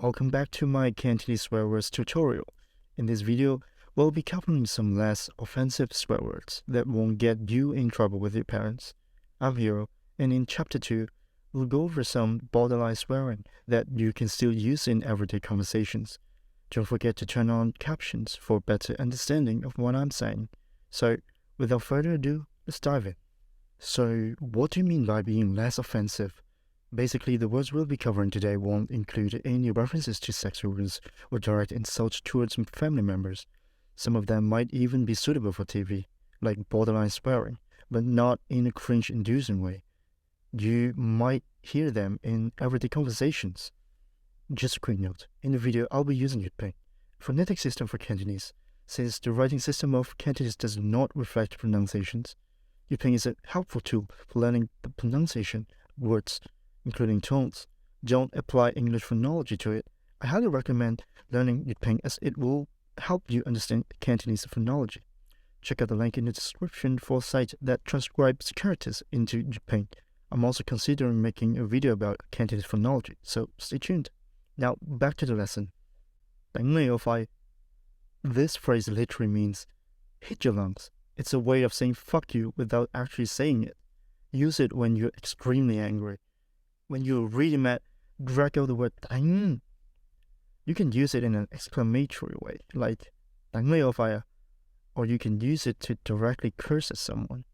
Welcome back to my Cantonese swear words tutorial. In this video, we'll be covering some less offensive swear words that won't get you in trouble with your parents. I'm Hero, and in Chapter 2, we'll go over some borderline swearing that you can still use in everyday conversations. Don't forget to turn on captions for better understanding of what I'm saying. So, without further ado, let's dive in. So, what do you mean by being less offensive? Basically, the words we'll be covering today won't include any references to sex words or direct insults towards family members. Some of them might even be suitable for TV, like borderline swearing, but not in a cringe-inducing way. You might hear them in everyday conversations. Just a quick note, in the video I'll be using Yutping, phonetic system for Cantonese. Since the writing system of Cantonese does not reflect pronunciations, Yutping is a helpful tool for learning the pronunciation of words, including tones. Don't apply English phonology to it. I highly recommend learning Yutping as it will help you understand Cantonese phonology. Check out the link in the description for a site that transcribes characters into Yutping. I'm also considering making a video about Cantonese phonology, so stay tuned. Now, back to the lesson. 頂你個肺. This phrase literally means hit your lungs. It's a way of saying fuck you without actually saying it. Use it when you're extremely angry. When you're really mad, drag out the word 頂. You can use it in an exclamatory way, like 頂你個肺, or you can use it to directly curse at someone.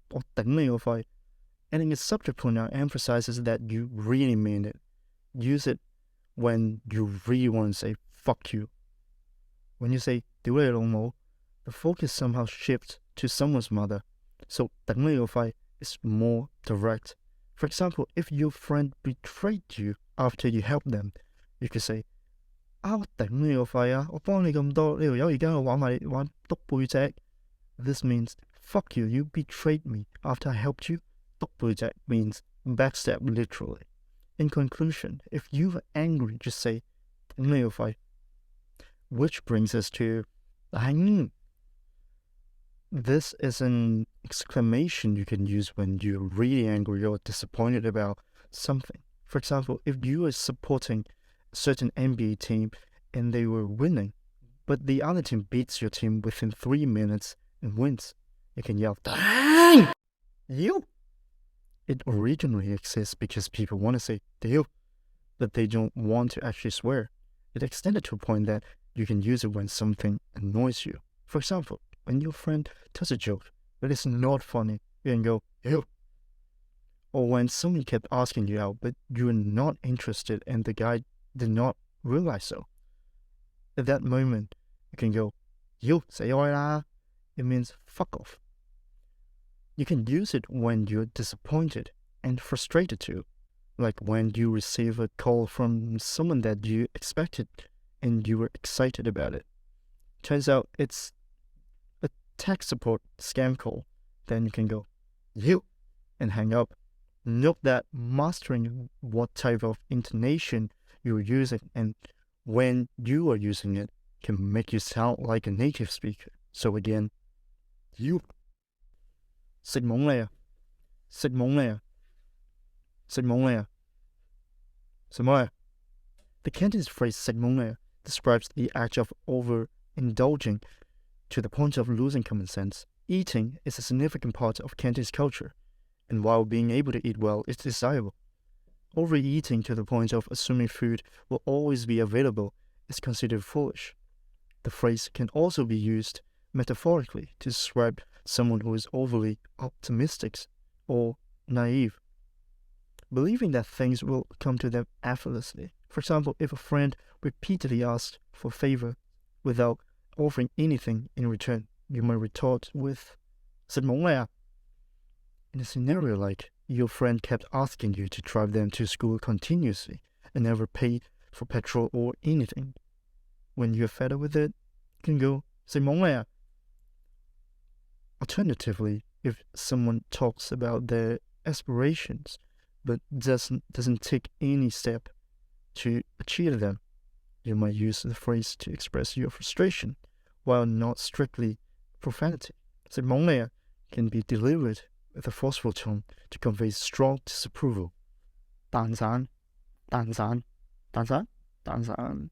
我頂你個肺. Adding a subject pronoun emphasizes that you really mean it. Use it when you really want to say fuck you. When you say 屌你老母, the focus somehow shifts to someone's mother, so 頂你個肺 is more direct. For example, if your friend betrayed you after you helped them, you could say 我頂你個肺啊，我幫你咁多，呢條友而家玩篤背脊. This means fuck you, you betrayed me after I helped you. 篤背脊 means backstab literally. In conclusion, if you're angry, just say 頂你個肺. Which brings us to 頂. This is an exclamation you can use when you're really angry or disappointed about something. For example, if you are supporting a certain NBA team and they were winning, but the other team beats your team within 3 minutes and wins, you can yell, "Dang! You!" It originally exists because people want to say "deal," but they don't want to actually swear. It extended to a point that you can use it when something annoys you. For example, when your friend tells a joke that is not funny, you can go, "Ew." Or when someone kept asking you out, but you were not interested and the guy did not realize so. At that moment, you can go, "You, say啦." It means fuck off. You can use it when you're disappointed and frustrated too, like when you receive a call from someone that you expected and you were excited about it. Turns out it's a tech support scam call. Then you can go, "You," and hang up. Note that mastering what type of intonation you're using and when you are using it can make you sound like a native speaker. So again, "You." 食懵你啊，食懵你啊，食懵你啊，什麼啊? The Cantonese phrase 食懵你啊 describes the act of overindulging to the point of losing common sense. Eating is a significant part of Cantonese culture, and while being able to eat well is desirable, overeating to the point of assuming food will always be available is considered foolish. The phrase can also be used metaphorically to describe someone who is overly optimistic or naive, believing that things will come to them effortlessly. For example, if a friend repeatedly asks for a favor without offering anything in return, you might retort with 食懵你啊. In a scenario like your friend kept asking you to drive them to school continuously and never paid for petrol or anything, when you're fed up with it, you can go 食懵你啊. Alternatively, if someone talks about their aspirations but doesn't take any step to achieve them, you might use the phrase to express your frustration, while not strictly profanity. 食懵你啊 can be delivered with a forceful tone to convey strong disapproval. 蛋散,蛋散,蛋散.蛋散.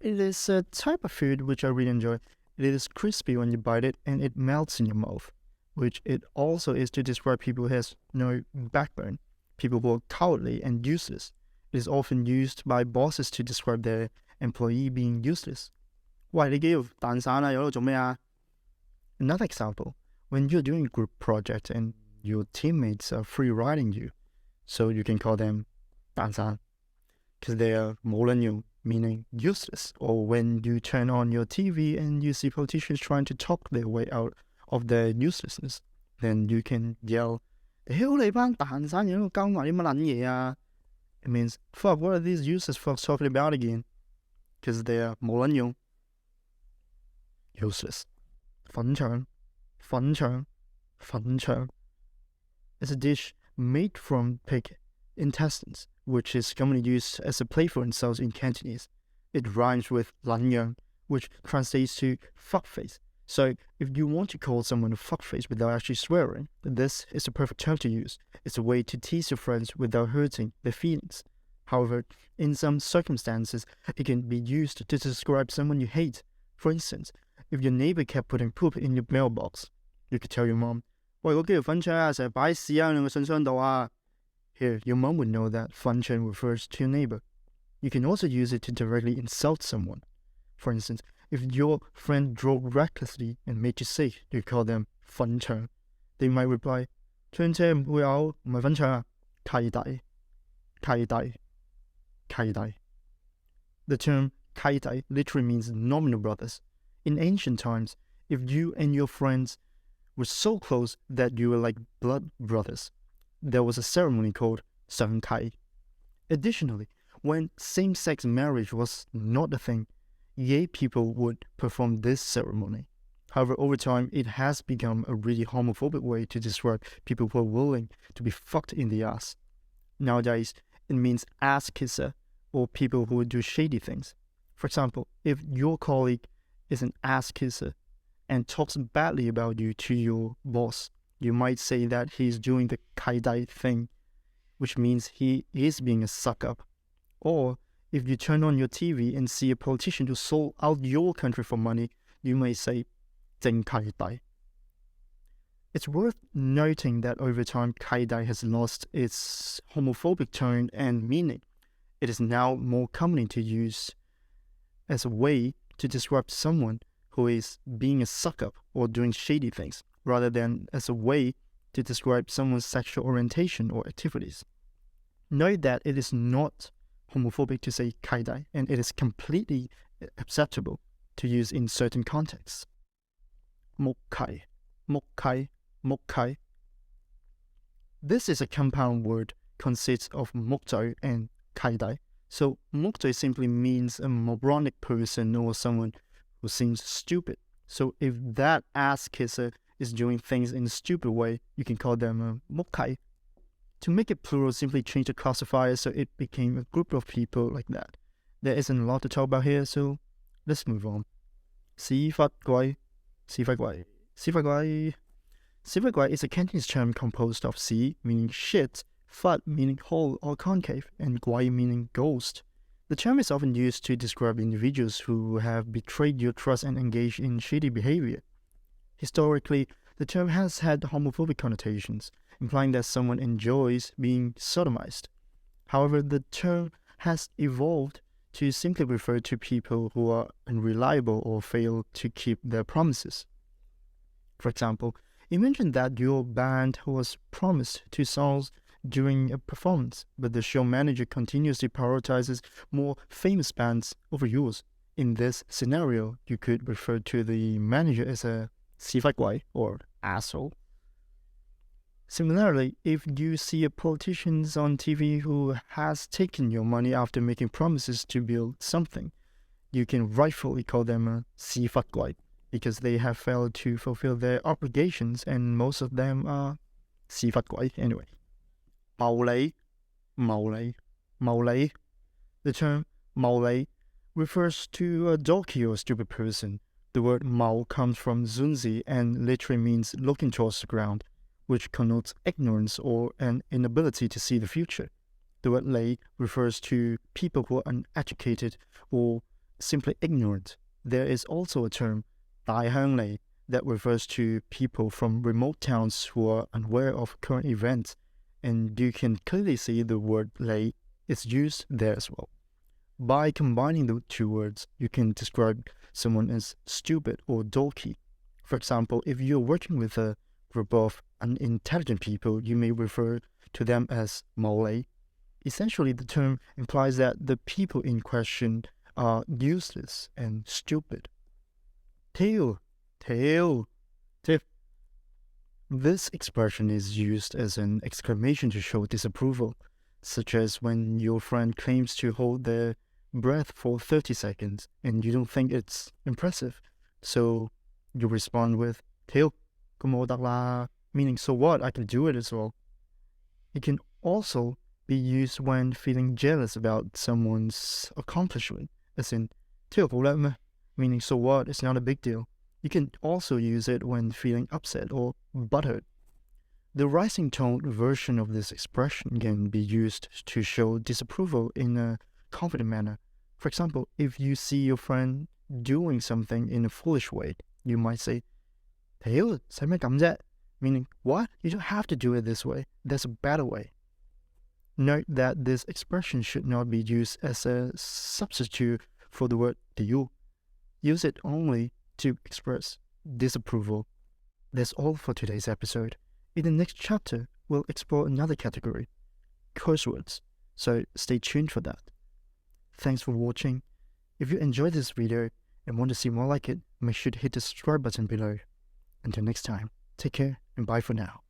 It is a type of food which I really enjoy. It is crispy when you bite it and it melts in your mouth, which it also is to describe people who has no backbone, people who are cowardly and useless. It is often used by bosses to describe their employee being useless. 喂，你幾條蛋散啊？有喺度做咩啊？ Another example, when you're doing a group project and your teammates are free riding you, so you can call them 蛋散, because they are 冇撚用, meaning useless. Or when you turn on your TV and you see politicians trying to talk their way out of their uselessness, then you can yell, 屌你班蛋散嘢喺度鳩埋啲乜撚嘢啊? It means, fuck, what are these useless fucks talking about again? Because they are 冇撚用, useless. 粉腸, 粉腸, 粉腸 is a dish made from pig intestines, which is commonly used as a playful insult in Cantonese. It rhymes with 撚樣, which translates to fuckface. So if you want to call someone a fuckface without actually swearing, this is a perfect term to use. It's a way to tease your friends without hurting their feelings. However, in some circumstances, it can be used to describe someone you hate. For instance, if your neighbor kept putting poop in your mailbox, you could tell your mom, 喂，嗰幾條粉腸啊，成日擺屎喺兩個信箱度啊. Here, your mom would know that 粉腸 refers to your neighbor. You can also use it to directly insult someone. For instance, if your friend drove recklessly and made you sick, you call them 粉腸. They might reply, 車唔會嘔，唔係粉腸啊，契弟，契弟，契弟. The term 契弟 literally means nominal brothers. In ancient times, if you and your friends were so close that you were like blood brothers, there was a ceremony called 相契. Additionally, when same-sex marriage was not a thing, gay people would perform this ceremony. However, over time, it has become a really homophobic way to describe people who are willing to be fucked in the ass. Nowadays, it means ass kisser or people who do shady things. For example, if your colleague is an ass kisser and talks badly about you to your boss, you might say that he's doing the kaidai thing, which means he is being a suck-up. Or if you turn on your TV and see a politician who sold out your country for money, you may say 正kaidai. It's worth noting that over time, kaidai has lost its homophobic tone and meaning. It is now more commonly to use as a way to describe someone who is being a suck-up or doing shady things, rather than as a way to describe someone's sexual orientation or activities. Note that it is not homophobic to say kaidai, and it is completely acceptable to use in certain contexts. Mokkai, mokkai, mokkai. This is a compound word, consists of mokto and kaidai. So mokto simply means a moronic person or someone who seems stupid. So if that ass kisser is doing things in a stupid way, you can call them a mokkai. To make it plural, simply change the classifier so it became a group of people like that. There isn't a lot to talk about here, so let's move on. 屎忽鬼, 屎忽鬼, 屎忽鬼. 屎忽鬼 is a Cantonese term composed of 屎 meaning shit, fut meaning hole or concave, and guai meaning ghost. The term is often used to describe individuals who have betrayed your trust and engaged in shady behavior. Historically, the term has had homophobic connotations, implying that someone enjoys being sodomized. However, the term has evolved to simply refer to people who are unreliable or fail to keep their promises. For example, imagine that your band was promised 2 songs during a performance, but the show manager continuously prioritizes more famous bands over yours. In this scenario, you could refer to the manager as a 屎忽鬼 or asshole. Similarly, if you see a politician on TV who has taken your money after making promises to build something, you can rightfully call them a 屎忽鬼 because they have failed to fulfill their obligations, and most of them are 屎忽鬼 anyway. 謀利, 謀利, 謀利. The term 謀利 refers to a donkey or stupid person. The word 謀 comes from Zunzi and literally means looking towards the ground, which connotes ignorance or an inability to see the future. The word lei refers to people who are uneducated or simply ignorant. There is also a term, 大鄉里, that refers to people from remote towns who are unaware of current events, and you can clearly see the word lei is used there as well. By combining the two words, you can describe someone as stupid or dolky. For example, if you're working with a group of unintelligent people, you may refer to them as mao lei. Essentially, the term implies that the people in question are useless and stupid. Tail, tail, tip. This expression is used as an exclamation to show disapproval, such as when your friend claims to hold their breath for 30 seconds and you don't think it's impressive. So you respond with tail, como da la, meaning so what, I can do it as well. It can also be used when feeling jealous about someone's accomplishment, as in tail hổ lắm mà, meaning so what, it's not a big deal. You can also use it when feeling upset or butthurt. The rising tone version of this expression can be used to show disapproval in a confident manner. For example, if you see your friend doing something in a foolish way, you might say, "Tail, sao mày cầm vậy?" Meaning, what? You don't have to do it this way. There's a better way. Note that this expression should not be used as a substitute for the word "tiyu." Use it only to express disapproval. That's all for today's episode. In the next chapter, we'll explore another category, curse words, so stay tuned for that. Thanks for watching. If you enjoyed this video and want to see more like it, make sure to hit the subscribe button below. Until next time, take care and bye for now.